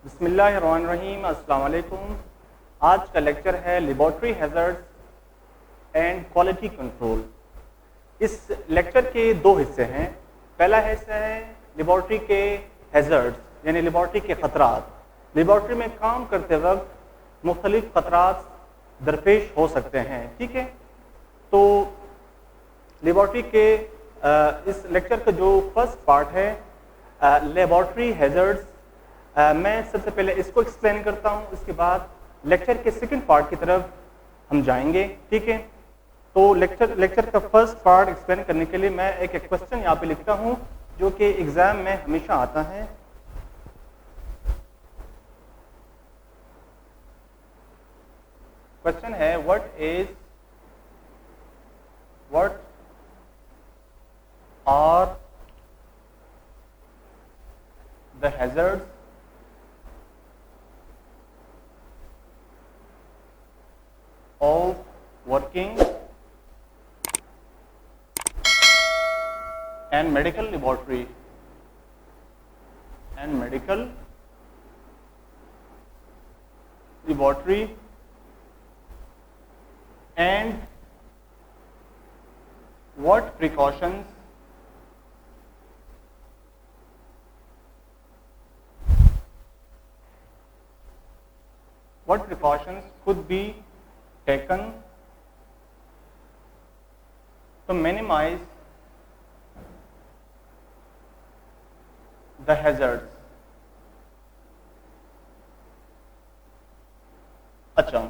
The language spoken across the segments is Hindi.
बिस्मिल्लाहिर्रहमानिर्रहीम, अस्सलाम वालेकुम। आज का लेक्चर है laboratory hazards and quality control. इस लेक्चर के दो हिस्से हैं। पहला हिस्सा है लेबॉर्ट्री के हैज़र्ड्स यानी लेबॉर्ट्री के ख़तरात। लेबॉर्ट्री में काम करते वक्त मुख्तलिफ ख़तरात दरपेश हो सकते हैं, ठीक है। तो लेबॉर्ट्री के इस लेक्चर का जो फर्स्ट पार्ट है लेबॉर्ट्री हैज़र्ड्स, मैं सबसे पहले इसको एक्सप्लेन करता हूँ, उसके बाद लेक्चर के सेकंड पार्ट की तरफ हम जाएंगे, ठीक है। तो लेक्चर का फर्स्ट पार्ट एक्सप्लेन करने के लिए मैं एक क्वेश्चन यहाँ पे लिखता हूँ जो कि एग्जाम में हमेशा आता है। क्वेश्चन है what are the hazards of working and medical laboratory and what precautions could be taken to minimize the hazards। अच्छा,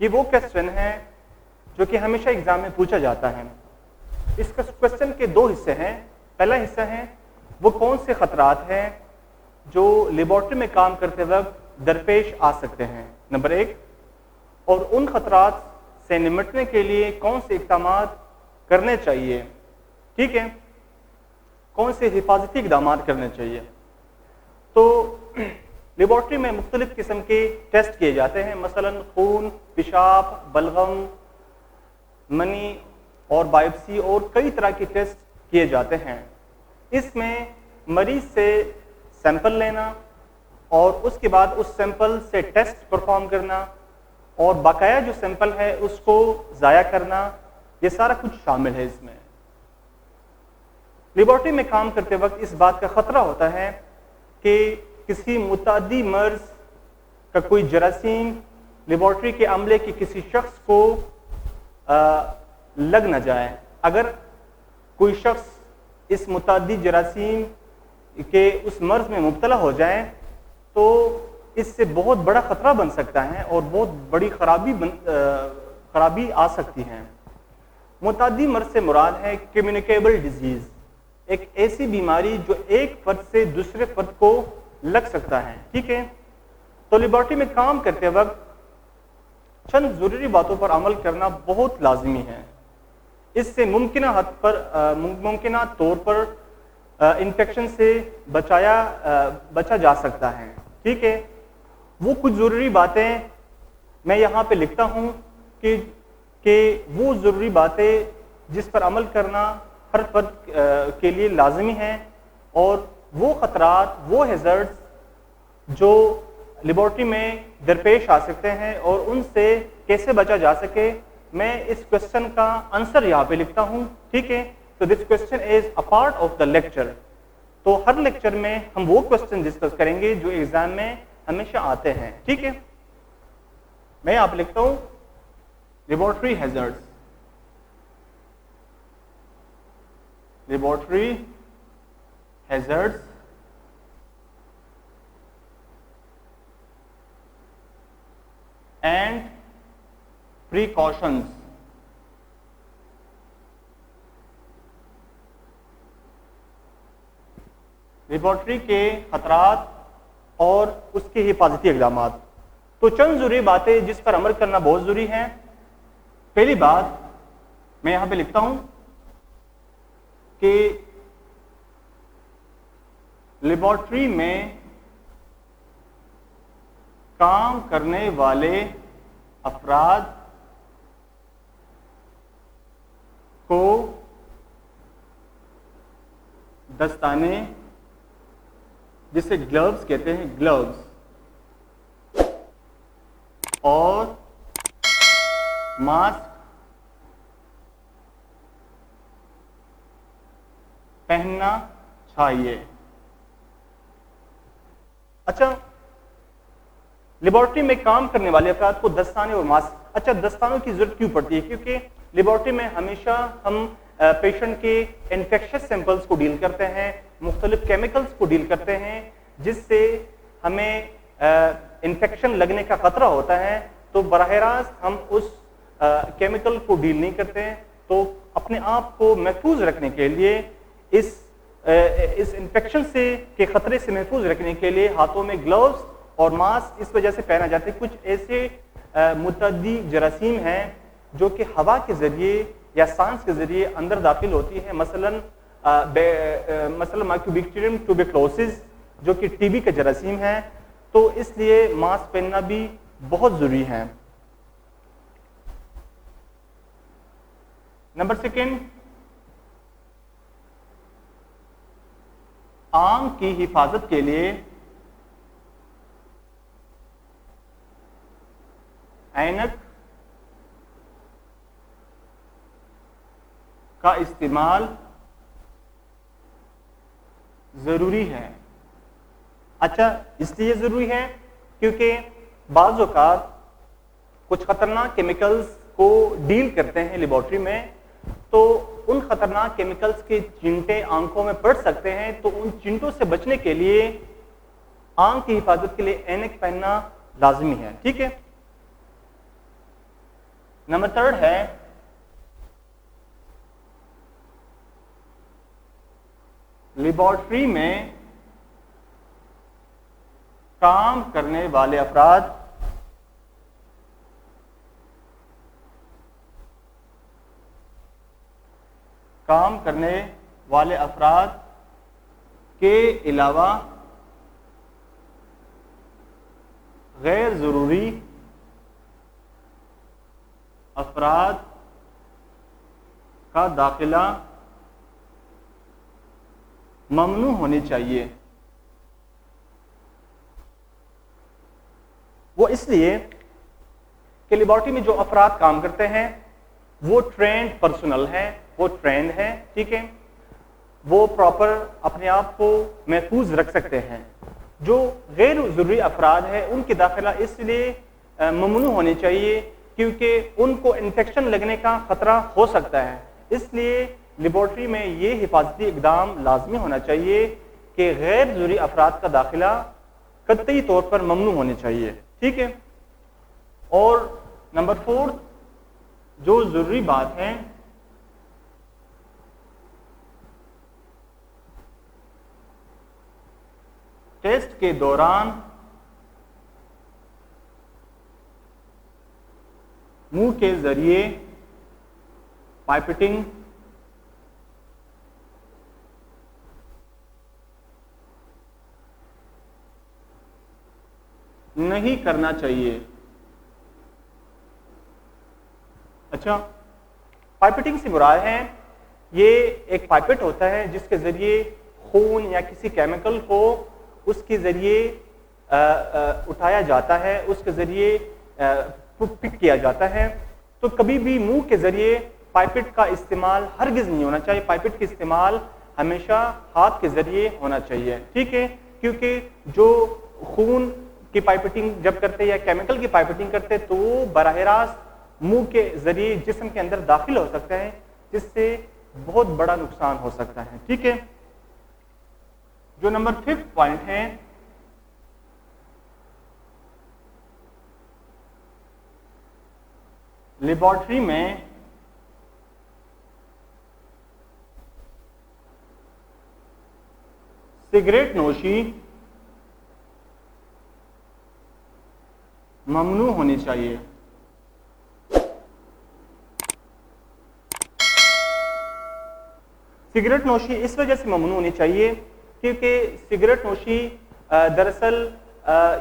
ये वो क्वेश्चन है जो कि हमेशा एग्जाम में पूछा जाता है। इस क्वेश्चन के दो हिस्से हैं। पहला हिस्सा है वो कौन से खतरात हैं जो लेबॉर्ट्री में काम करते वक्त दरपेश आ सकते हैं, नंबर एक, और उन खतरात से निपटने के लिए कौन से इक़दाम करने चाहिए, ठीक है, कौन से हिफाजती इक़दाम करने चाहिए। तो लेबॉर्ट्री में मुख्तलिफ किस्म के टेस्ट किए जाते हैं, मसलन खून, पेशाब, बलगम, मनी और बायोप्सी और कई तरह के टेस्ट किए जाते हैं। इसमें मरीज से सैंपल लेना और उसके बाद उस सैंपल से टेस्ट परफॉर्म करना और बाकाया जो सैंपल है उसको ज़ाया करना, ये सारा कुछ शामिल है इसमें। लेबॉर्ट्री में काम करते वक्त इस बात का ख़तरा होता है कि किसी मुतादी मर्ज का कोई जरासीम लेबॉर्ट्री के अमले के किसी शख्स को लग न जाए। अगर कोई शख्स इस मुतादी जरासीम के उस मर्ज में मुब्तला हो जाए तो इससे बहुत बड़ा खतरा बन सकता है और बहुत बड़ी खराबी आ सकती है। मुतादी मर्ज से मुराद है कम्युनिकेबल डिजीज, एक ऐसी बीमारी जो एक फर्द से दूसरे फर्द को लग सकता है, ठीक है। तो लेबॉर्ट्री में काम करते वक्त चंद जरूरी बातों पर अमल करना बहुत लाजमी है। इससे मुमकिना तौर पर इन्फेक्शन से बचा जा सकता है, ठीक है। वो कुछ ज़रूरी बातें मैं यहाँ पे लिखता हूँ कि वो ज़रूरी बातें जिस पर अमल करना हर फर्द के लिए लाजमी है, और वो ख़तरात, वो हैज़र्ड्स जो लेबॉर्ट्री में दरपेश आ सकते हैं और उनसे कैसे बचा जा सके, मैं इस क्वेश्चन का आंसर यहाँ पे लिखता हूँ, ठीक है। तो this question is a part of the lecture. तो हर लेक्चर में हम वो क्वेश्चन डिस्कस करेंगे जो एग्जाम में हमेशा आते हैं, ठीक है। मैं यहाँ पे लिखता हूँ laboratory hazards, and precautions. Laboratory के खतरात और उसके हिफाजती इक़दाम। तो चंद ज़रूरी बातें जिस पर अमल करना बहुत ज़रूरी है। पहली बात मैं यहाँ पे लिखता हूँ कि लेबॉर्ट्री में काम करने वाले अफराद को दस्ताने जिसे ग्लव्स कहते हैं, ग्लव्स, और मास्क पहनना चाहिए। अच्छा, लेबोरेटरी में काम करने वाले अफराद को दस्ताने और मास्क, अच्छा दस्तानों की जरूरत क्यों पड़ती है? क्योंकि लेबोरेटरी में हमेशा हम पेशेंट के इन्फेक्शियस सैंपल्स को डील करते हैं, मुख्तलिफ केमिकल्स को डील करते हैं, जिससे हमें इन्फेक्शन लगने का खतरा होता है। तो बराह रास्त हम उस केमिकल को डील नहीं करते हैं। तो अपने आप को महफूज रखने के लिए, इस इन्फेक्शन से के खतरे से महफूज रखने के लिए हाथों में ग्लव्स और मास्क इस वजह से पहना जाता है। कुछ ऐसे मुतअद्दी जरासीम हैं जो कि हवा के जरिए या सांस के जरिए अंदर दाखिल होती है, मसलन माइकोबैक्टीरियम ट्यूबरकुलोसिस जो कि टीबी का जरासीम है। तो इसलिए मास्क पहनना भी बहुत जरूरी है। नंबर सेकेंड, आंख की हिफाजत के लिए ऐनक का इस्तेमाल जरूरी है। अच्छा, इसलिए जरूरी है क्योंकि बाज़ औक़ात कुछ खतरनाक केमिकल्स को डील करते हैं लेबोरेटरी में, तो उन खतरनाक केमिकल्स के चिंटे आंखों में पड़ सकते हैं। तो उन चिंटों से बचने के लिए आंख की हिफाजत के लिए ऐनक पहनना लाजमी है। ठीक है। नंबर थर्ड है लेबोरेटरी में काम करने वाले अफराद के अलावा गैर जरूरी अफराद का दाखिला ममनू होनी चाहिए। वो इसलिए कि लेबोरेटरी में जो अफराद काम करते हैं वो ट्रेंड पर्सनल हैं, वो ट्रेंड हैं, ठीक है, वो प्रॉपर अपने आप को महफूज रख सकते हैं। जो गैर जरूरी अफराद हैं उनकी दाखिला इसलिए ममनू होनी चाहिए क्योंकि उनको इन्फेक्शन लगने का खतरा हो सकता है। इसलिए लेबोरेटरी में ये हिफाजती इकदाम लाजमी होना चाहिए कि गैर जरूरी अफराद का दाखिला कतई तौर पर ममनू होने चाहिए। ठीक है। और नंबर फोर्थ जो जरूरी बात है, टेस्ट के दौरान मुंह के जरिए पाइपेटिंग नहीं करना चाहिए। अच्छा, पाइपेटिंग से मुराद है, ये एक पाइपेट होता है जिसके जरिए खून या किसी केमिकल को उसके जरिए उठाया जाता है, उसके जरिए पिक किया जाता है। तो कभी भी मुंह के जरिए पाइपेट का इस्तेमाल हरगिज नहीं होना चाहिए। पाइपेट का इस्तेमाल हमेशा हाथ के जरिए होना चाहिए। ठीक है, क्योंकि जो खून की पाइपेटिंग जब करते या केमिकल की पाइपेटिंग करते तो वो बराह रास्त मुंह के जरिए जिस्म के अंदर दाखिल हो सकता है, जिससे बहुत बड़ा नुकसान हो सकता है। ठीक है। जो नंबर 5 पॉइंट है, लेबोरेटरी में सिगरेट नोशी ममनू होनी चाहिए। सिगरेट नोशी इस वजह से ममनू होनी चाहिए क्योंकि सिगरेट नोशी दरअसल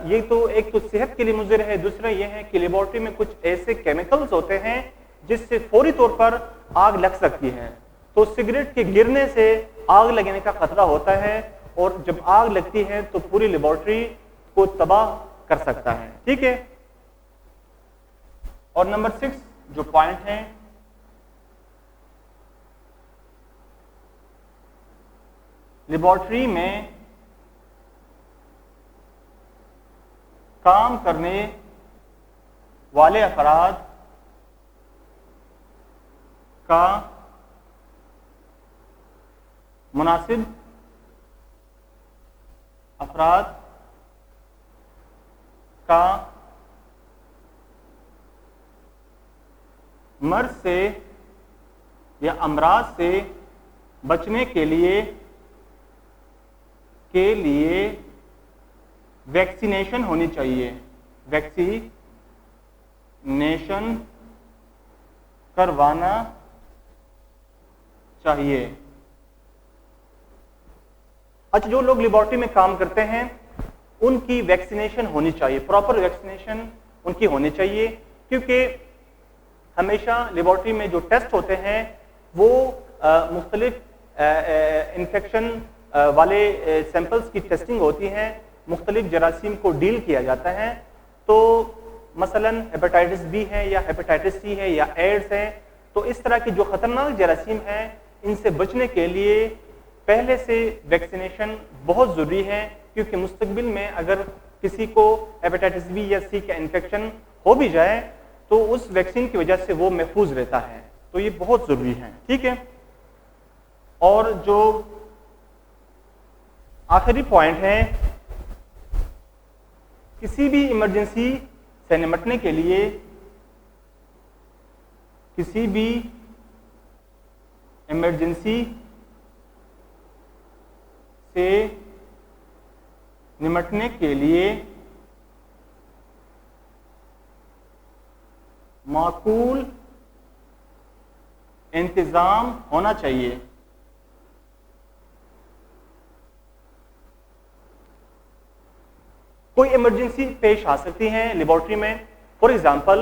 ये तो एक तो सेहत के लिए मुज़िर है, दूसरा ये है कि लेबोरेटरी में कुछ ऐसे केमिकल्स होते हैं जिससे फौरी तौर पर आग लग सकती है। तो सिगरेट के गिरने से आग लगने का खतरा होता है और जब आग लगती है तो पूरी लेबोरेटरी को तबाह कर सकता है। ठीक है। और नंबर 6 जो पॉइंट है, लेबोरेटरी में काम करने वाले अफराद का मुनासिब अफराद का मर्ज से या अमराज से बचने के लिए वैक्सीनेशन होनी चाहिए। वैक्सीनेशन करवाना चाहिए। अच्छा, जो लोग लेबोरेटरी में काम करते हैं उनकी वैक्सीनेशन होनी चाहिए, प्रॉपर वैक्सीनेशन उनकी होनी चाहिए, क्योंकि हमेशा लेबोरेटरी में जो टेस्ट होते हैं वो मुख्तलिफ इन्फेक्शन वाले सैंपल्स की टेस्टिंग होती है, मुख्तलिफ जरासीम को डील किया जाता है। तो मसलन हेपेटाइटिस बी है या हेपेटाइटिस सी है या एड्स है, तो इस तरह की जो खतरनाक जरासीम है इनसे बचने के लिए पहले से वैक्सीनेशन बहुत ज़रूरी है, क्योंकि मुस्तकबिल में अगर किसी को हेपेटाइटिस बी या सी का इन्फेक्शन हो भी जाए तो उस वैक्सीन की वजह से वो महफूज रहता है। तो ये बहुत ज़रूरी है। ठीक है। और जो आखिरी पॉइंट है, किसी भी इमरजेंसी से निपटने के लिए माकूल इंतजाम होना चाहिए। कोई इमरजेंसी पेश आ सकती है लेबोरेटरी में। फॉर एग्जांपल,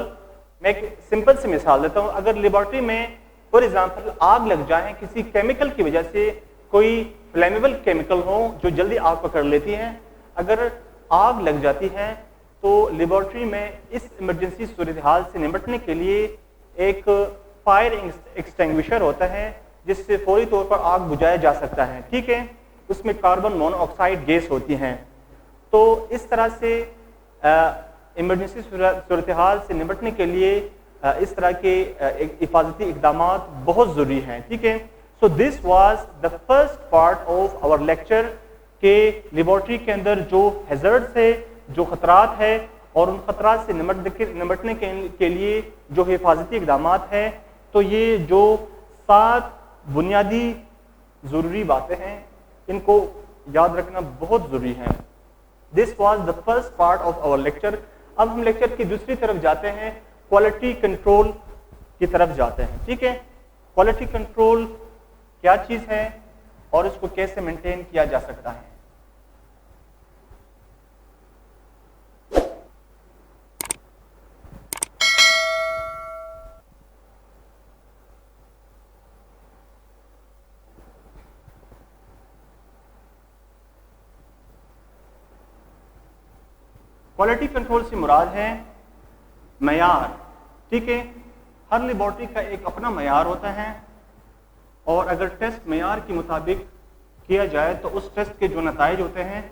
मैं एक सिंपल सी मिसाल देता हूं। अगर लेबोरेटरी में फॉर एग्जांपल आग लग जाए किसी केमिकल की वजह से, कोई फ्लेमेबल केमिकल हो जो जल्दी आग पकड़ लेती है, अगर आग लग जाती है तो लेबोरेटरी में इस इमरजेंसी सूरत हाल से निपटने के लिए एक फायर एक्सटिंग्विशर होता है जिससे फौरी तौर पर आग बुझाया जा सकता है। ठीक है। उसमें कार्बन मोनोऑक्साइड गैस होती हैं। तो इस तरह से इमरजेंसी सूरत हाल से निपटने के लिए इस तरह के हिफाजती इकदाम बहुत ज़रूरी हैं। ठीक है। So this was the first part of our lecture के लेबोरेटरी के अंदर जो हैजर्ड्स है, जो खतरात है और उन खतरात से निपटने के लिए जो हिफाजती इकदाम हैं, तो ये जो 7 बुनियादी ज़रूरी बातें हैं इनको याद रखना बहुत ज़रूरी है। This was the first part of our lecture. अब हम लेक्चर की दूसरी तरफ जाते हैं, क्वालिटी कंट्रोल की तरफ जाते हैं। ठीक है। क्वालिटी कंट्रोल क्या चीज़ है और इसको कैसे मेंटेन किया जा सकता है। क्वालिटी कंट्रोल से मुराद है मयार। ठीक है। हर लेबोरेटरी का एक अपना मयार होता है और अगर टेस्ट मयार के मुताबिक किया जाए तो उस टेस्ट के जो नताइज होते हैं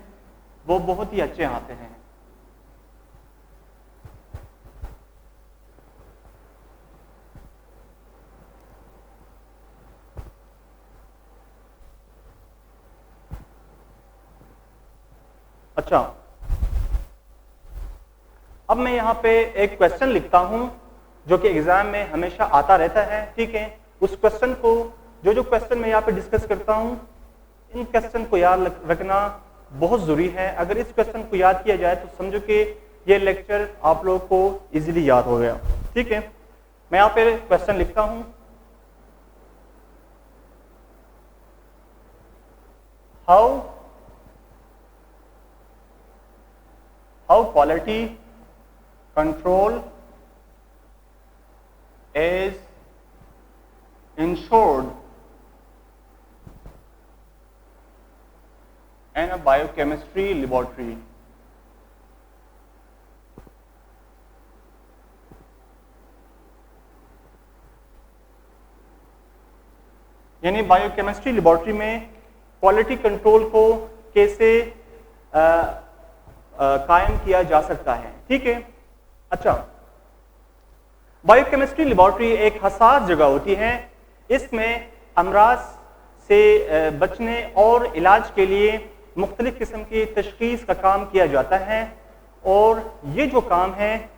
वो बहुत ही अच्छे आते हैं। अच्छा, अब मैं यहाँ पे एक क्वेश्चन लिखता हूँ जो कि एग्जाम में हमेशा आता रहता है। ठीक है। उस क्वेश्चन को जो क्वेश्चन मैं यहाँ पे डिस्कस करता हूँ, इन क्वेश्चन को याद रखना बहुत जरूरी है। अगर इस क्वेश्चन को याद किया जाए तो समझो कि ये लेक्चर आप लोगों को इजीली याद हो गया। ठीक है। मैं यहाँ पे क्वेश्चन लिखता हूँ, how quality control is ensured and a biochemistry laboratory. यानी बायोकेमिस्ट्री लेबोरेटरी में क्वालिटी कंट्रोल को कैसे कायम किया जा सकता है। ठीक है। अच्छा, बायोकेमिस्ट्री लेबोरेटरी एक हसास जगह होती है। इसमें अमराज से बचने और इलाज के लिए मुख्तलिफ किस्म की तशखीस का काम किया जाता है, और ये जो काम है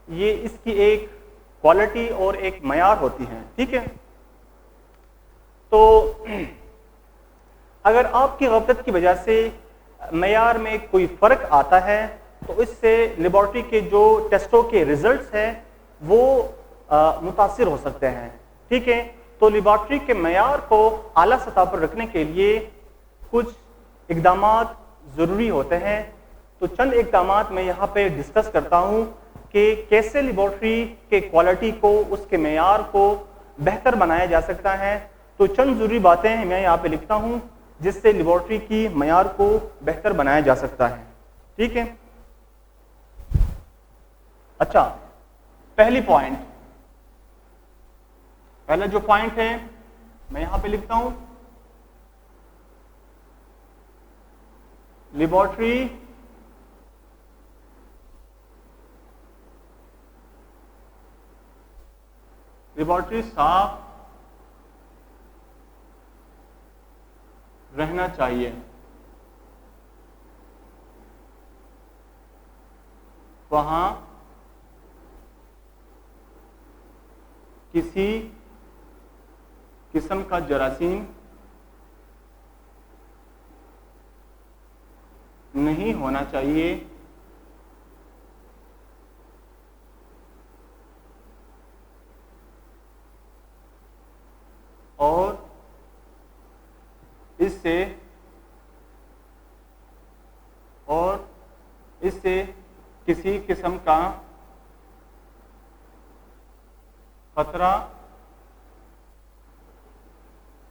ये इसकी एक क्वालिटी और एक मयार होती है। ठीक है। तो अगर आपकी गफलत की वजह से मयार में कोई फ़र्क आता है तो इससे लेबोरेटरी के जो टेस्टों के रिजल्ट्स हैं वो मुतासिर हो सकते हैं। ठीक है। तो लेबोरेटरी के मयार को आला सतह पर रखने के लिए कुछ इकदाम ज़रूरी होते हैं। तो चंद इकदाम मैं यहाँ पे डिस्कस करता हूँ कि कैसे लेबोरेटरी के क्वालिटी को, उसके मयार को बेहतर बनाया जा सकता है। तो चंद ज़रूरी बातें मैं यहाँ पे लिखता हूँ जिससे लेबोरेटरी की मयार को बेहतर बनाया जा सकता है। ठीक है। अच्छा, पहला जो पॉइंट है मैं यहाँ पे लिखता हूँ, लेबोरेटरी साफ रहना चाहिए। वहां किसी किस्म का जरासीम नहीं होना चाहिए। और इससे किसी किस्म का खतरा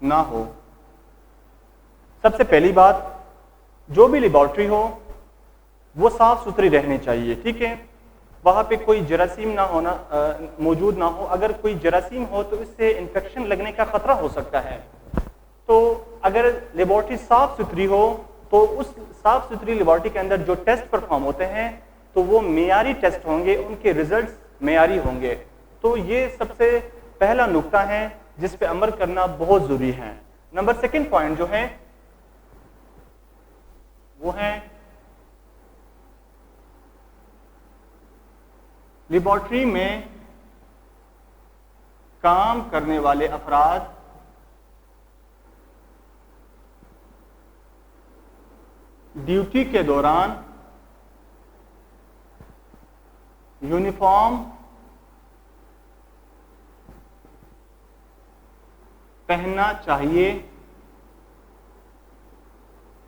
ना हो। सबसे पहली बात, जो भी लेबोरेटरी हो वो साफ सुथरी रहनी चाहिए। ठीक है। वहां पे कोई जरासीम ना होना मौजूद ना हो। अगर कोई जरासीम हो तो इससे इन्फेक्शन लगने का खतरा हो सकता है। तो अगर लेबोरेटरी साफ सुथरी हो तो उस साफ सुथरी लेबोरेटरी के अंदर जो टेस्ट परफॉर्म होते हैं तो वो मेयारी टेस्ट होंगे, उनके रिजल्ट्स मेयारी होंगे। तो ये सबसे पहला नुक्ता है जिस पे अमल करना बहुत जरूरी है। नंबर सेकंड पॉइंट जो है वो है लेबोरेटरी में काम करने वाले अफराद ड्यूटी के दौरान यूनिफॉर्म पहनना चाहिए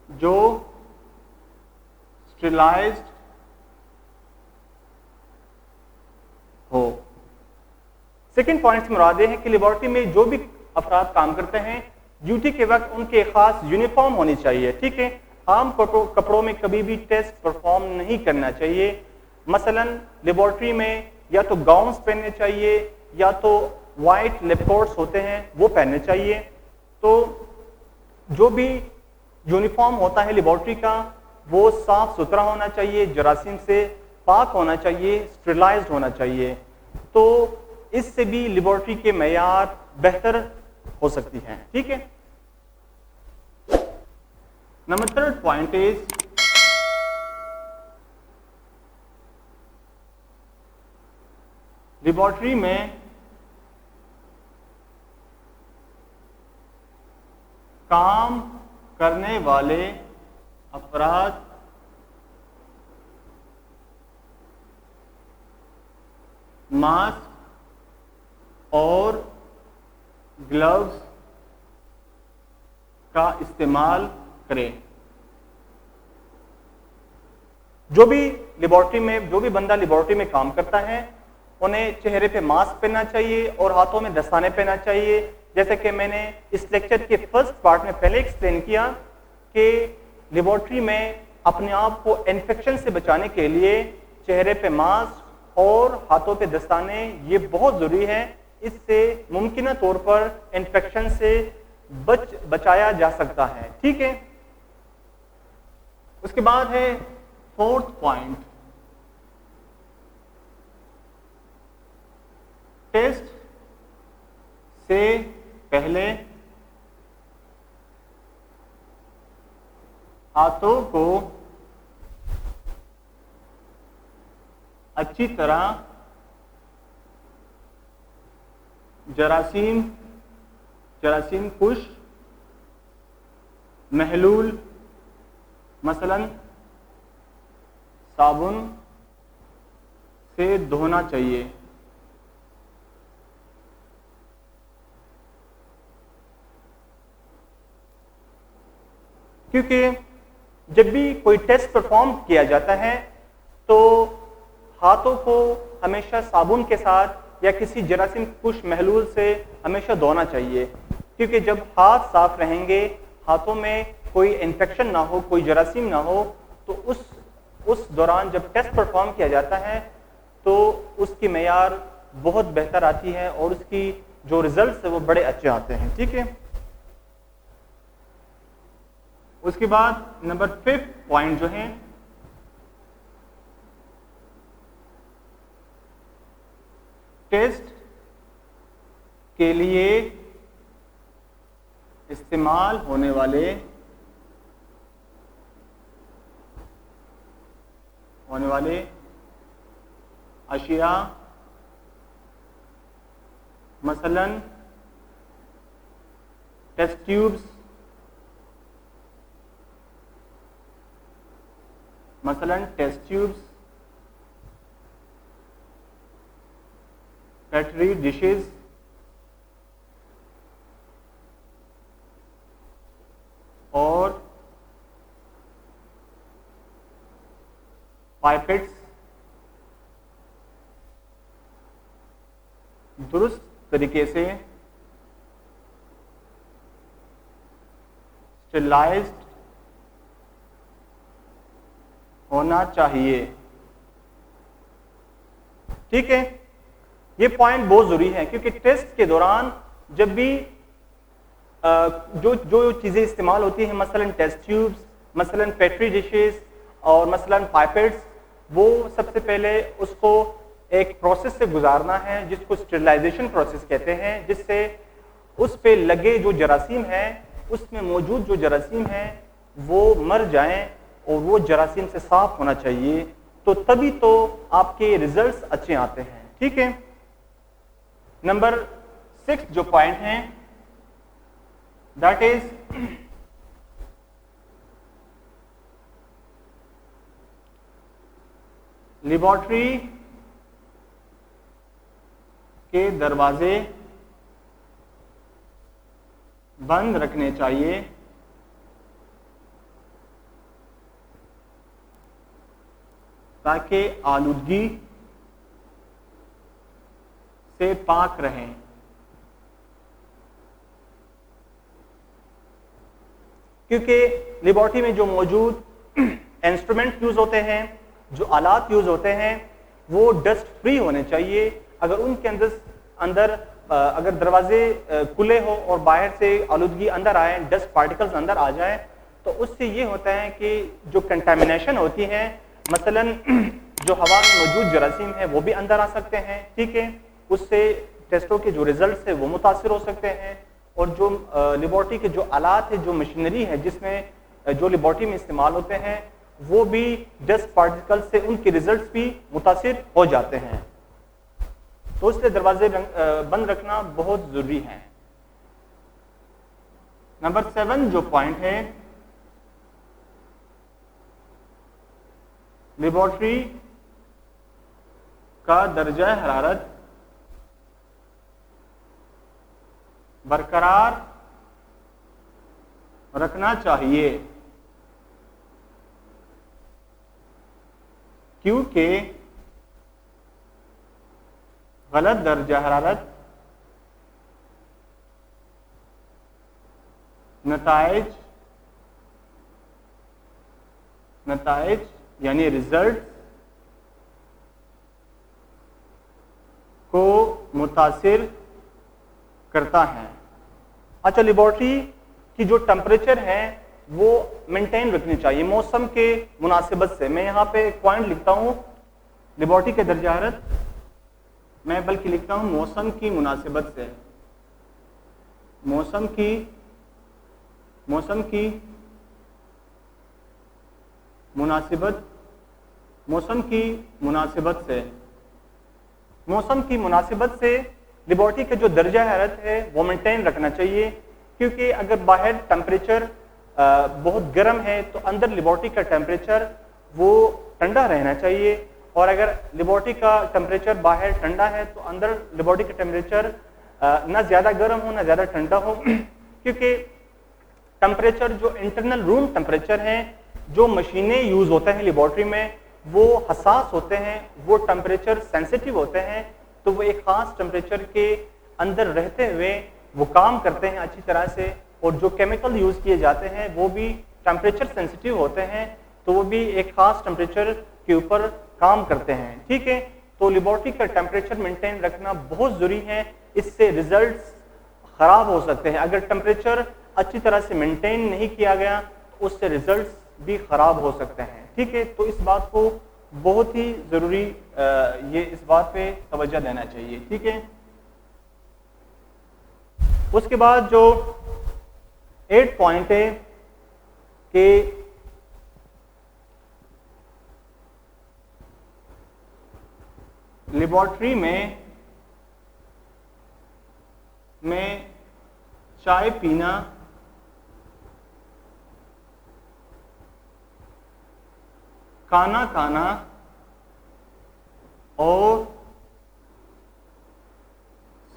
जो स्टेरिलाइज्ड हो। सेकेंड पॉइंट से मुराद है कि लेबोरेटरी में जो भी अफराद काम करते हैं ड्यूटी के वक्त उनके खास यूनिफॉर्म होनी चाहिए। ठीक है। आम कपड़ों में कभी भी टेस्ट परफॉर्म नहीं करना चाहिए। मसलन लेबोरेटरी में या तो गाउन्स पहनने चाहिए या तो वाइट लैब कोट्स होते हैं वो पहनने चाहिए। तो जो भी यूनिफॉर्म होता है लेबोरेटरी का वो साफ सुथरा होना चाहिए, जरासीम से पाक होना चाहिए, स्टेरिलाइज्ड होना चाहिए। तो इससे भी लेबोरेटरी के मेयार बेहतर हो सकती हैं। ठीक है। Number third point is laboratory में काम करने वाले अफराद मास्क और ग्लव्स का इस्तेमाल करें। जो भी बंदा लेबोरेटरी में काम करता है उन्हें चेहरे पे मास्क पहनना चाहिए और हाथों में दस्ताने पहनना चाहिए। जैसे कि मैंने इस लेक्चर के फर्स्ट पार्ट में पहले एक्सप्लेन किया कि लेबोरेटरी में अपने आप को इन्फेक्शन से बचाने के लिए चेहरे पे मास्क और हाथों पे दस्ताने ये बहुत जरूरी है। इससे मुमकिन तौर पर इन्फेक्शन से बचाया जा सकता है। ठीक है, उसके बाद है फोर्थ पॉइंट, टेस्ट से पहले हाथों को अच्छी तरह जरासीम कुश महलूल मसलन साबुन से धोना चाहिए। क्योंकि जब भी कोई टेस्ट परफॉर्म किया जाता है तो हाथों को हमेशा साबुन के साथ या किसी जरासीम कुश महलूल से हमेशा धोना चाहिए। क्योंकि जब हाथ साफ रहेंगे, हाथों में कोई इन्फेक्शन ना हो, कोई जरासीम ना हो, तो उस दौरान जब टेस्ट परफॉर्म किया जाता है तो उसकी मेयार बहुत बेहतर आती है और उसकी जो रिजल्ट्स है वो बड़े अच्छे आते हैं। ठीक है, उसके बाद नंबर 5 पॉइंट जो है, टेस्ट के लिए इस्तेमाल होने वाले अशिया मसलन टेस्ट ट्यूब्स, पेट्री डिशेस और पाइपेट्स दुरुस्त तरीके से स्टेरिलाइज्ड होना चाहिए। ठीक है, ये पॉइंट बहुत जरूरी है क्योंकि टेस्ट के दौरान जब भी जो चीजें इस्तेमाल होती हैं, मसलन टेस्ट ट्यूब्स, मसलन पेट्री डिशेस और मसलन पाइपेट्स, वो सबसे पहले उसको एक प्रोसेस से गुजारना है जिसको स्टेरिलाइजेशन प्रोसेस कहते हैं, जिससे उस पे लगे जो जरासीम है, उसमें मौजूद जो जरासीम है वो मर जाएं और वो जरासीम से साफ होना चाहिए। तो तभी तो आपके रिजल्ट्स अच्छे आते हैं। ठीक है, नंबर 6 जो पॉइंट है, दैट इज लेबोरेटरी के दरवाजे बंद रखने चाहिए ताकि आलूदगी से पाक रहें। क्योंकि लेबोरेटरी में जो मौजूद इंस्ट्रूमेंट यूज होते हैं, जो आलात यूज होते हैं, वो डस्ट फ्री होने चाहिए। अगर उनके अंदर अगर दरवाजे खुले हो और बाहर से आलूदगी अंदर आए, डस्ट पार्टिकल्स अंदर आ जाए, तो उससे ये होता है कि जो कंटामिनेशन होती है, मसलन जो हवा में मौजूद जरासीम है वो भी अंदर आ सकते हैं। ठीक है, उससे टेस्टों के जो रिजल्ट्स है वो मुतासिर हो सकते हैं। और जो लेबोरेटरी के जो आलात है, जो मशीनरी है जिसमें जो लेबोरेटरी में इस्तेमाल होते हैं, वो भी डस्ट पार्टिकल से उनके रिजल्ट्स भी मुतासिर हो जाते हैं। तो इसलिए दरवाजे बंद रखना बहुत जरूरी है। नंबर 7 जो पॉइंट है, लेबोरेटरी का दर्जा हरारत बरकरार रखना चाहिए, क्योंकि गलत दर्जा हरारत नताइज नताइज यानी रिजल्ट को मुतासिर करता है। अच्छा, लेबोरेटरी की जो टेम्परेचर है वो मेंटेन रखनी चाहिए मौसम के मुनासिबत से। मैं यहाँ पे एक पॉइंट लिखता हूँ, लेबोरेटरी के दर्जा हरारत मैं बल्कि लिखता हूँ मौसम की मुनासिबत से, मौसम की मुनासिबत से लेबोरेटरी का जो दर्जा हरारत है वो मेंटेन रखना चाहिए, क्योंकि अगर बाहर टेम्परेचर बहुत गर्म है तो अंदर लेबोरेटरी का टेम्परेचर वो ठंडा रहना चाहिए, और अगर लेबोरेटरी का टेम्परेचर बाहर ठंडा है तो अंदर लेबोरेटरी का टेम्परेचर ना ज़्यादा गर्म हो ना ज़्यादा ठंडा हो, क्योंकि टेम्परेचर जो इंटरनल रूम टेम्परेचर हैं, जो मशीनें यूज़ होते हैं लेबोरेटरी में, वो हसास होते हैं, वो टेम्परेचर सेंसिटिव होते हैं, तो वो एक ख़ास टेम्परेचर के अंदर रहते हुए वो काम करते हैं अच्छी तरह से, और जो केमिकल यूज़ किए जाते हैं वो भी टेम्परेचर सेंसिटिव होते हैं, तो वो भी एक ख़ास टेम्परेचर के ऊपर काम करते हैं। ठीक है, तो लेबोरेटरी का टेम्परेचर मेंटेन रखना बहुत ज़रूरी है, इससे रिजल्ट्स ख़राब हो सकते हैं। अगर टेम्परेचर अच्छी तरह से मेंटेन नहीं किया गया तो उससे रिजल्ट्स भी ख़राब हो सकते हैं। ठीक है, तो इस बात को बहुत ही ज़रूरी ये इस बात पे तवज्जो देना चाहिए। ठीक है, उसके बाद जो 8 पॉइंट है कि लेबोरेटरी में चाय पीना खाना खाना और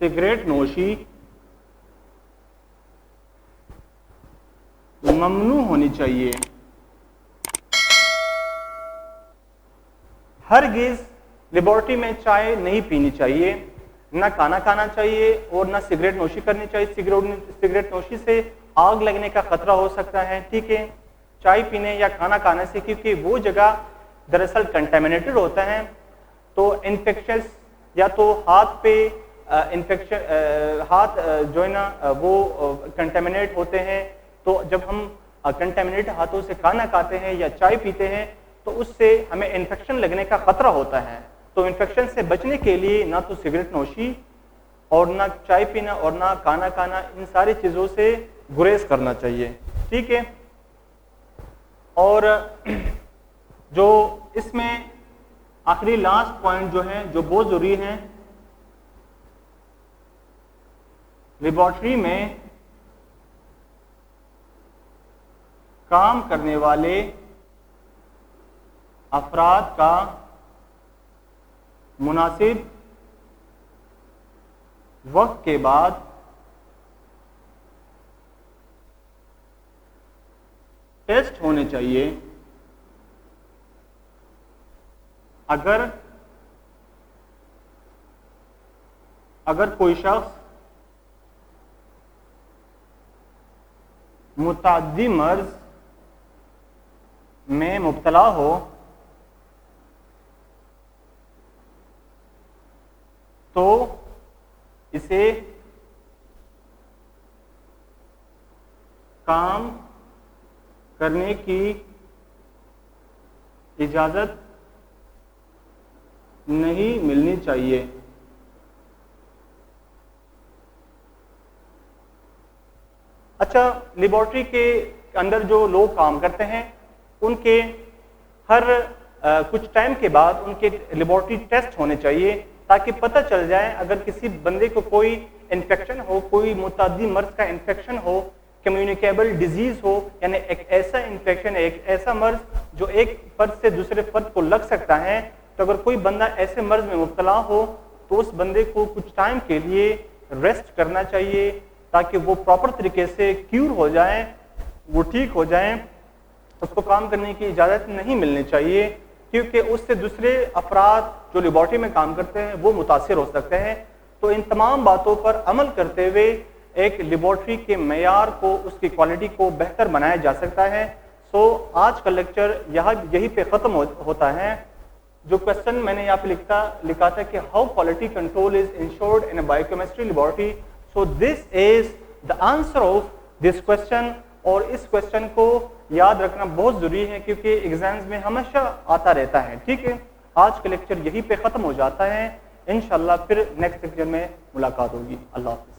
सिगरेट नोशी ममनू होनी चाहिए। हरगिज़ लेबोरेटरी में चाय नहीं पीनी चाहिए, ना खाना खाना चाहिए और ना सिगरेट नोशी करनी चाहिए। सिगरेट नोशी से आग लगने का खतरा हो सकता है। ठीक है, चाय पीने या खाना खाने से, क्योंकि वो जगह दरअसल कंटेमिनेटेड होता है, तो इन्फेक्शन या तो हाथ पे हाथ जो है ना वो कंटेमिनेट होते हैं, तो जब हम कंटेमिनेटेड हाथों से खाना खाते हैं या चाय पीते हैं तो उससे हमें इन्फेक्शन लगने का खतरा होता है। तो इन्फेक्शन से बचने के लिए ना तो सिगरेट नोशी और ना चाय पीना और ना खाना खाना, इन सारी चीज़ों से गुरेज करना चाहिए। ठीक है, और जो इसमें आखिरी लास्ट पॉइंट जो है जो बहुत जरूरी है, लेबोरेटरी में काम करने वाले अफराद का मुनासिब वक्त के बाद टेस्ट होने चाहिए। अगर कोई शख्स मुताद्दी मर्ज में मुब्तला हो तो इसे काम करने की इजाज़त नहीं मिलनी चाहिए। अच्छा, लेबोरेटरी के अंदर जो लोग काम करते हैं उनके हर कुछ टाइम के बाद उनके लेबोरेटरी टेस्ट होने चाहिए, ताकि पता चल जाए अगर किसी बंदे को कोई इन्फेक्शन हो, कोई मुताद्दी मर्ज का इन्फेक्शन हो, कम्युनिकेबल डिजीज हो, यानी एक ऐसा इन्फेक्शन, एक ऐसा मर्ज जो एक फर्द से दूसरे फर्द को लग सकता है, तो अगर कोई बंदा ऐसे मर्ज में मुब्तला हो तो उस बंदे को कुछ टाइम के लिए रेस्ट करना चाहिए, ताकि वो प्रॉपर तरीके से क्यूर हो जाए, वो ठीक हो जाए। उसको काम करने की इजाज़त नहीं मिलनी चाहिए, क्योंकि उससे दूसरे अफराद जो लेबोरेटरी में काम करते हैं वो मुतासिर हो सकते हैं। तो इन तमाम बातों पर अमल करते हुए एक लेबोरेटरी के मेयार को, उसकी क्वालिटी को बेहतर बनाया जा सकता है। सो आज का लेक्चर यही पे ख़त्म होता है। जो क्वेश्चन मैंने यहाँ पे लिखा था कि how quality control is insured in a biochemistry laboratory, so this is the answer of this question. और इस क्वेश्चन को याद रखना बहुत जरूरी है क्योंकि एग्जाम्स में हमेशा आता रहता है। ठीक है, आज का लेक्चर यहीं पे ख़त्म हो जाता है। इंशाल्लाह फिर नेक्स्ट लेक्चर में मुलाकात होगी। अल्लाह हाफ़िज़।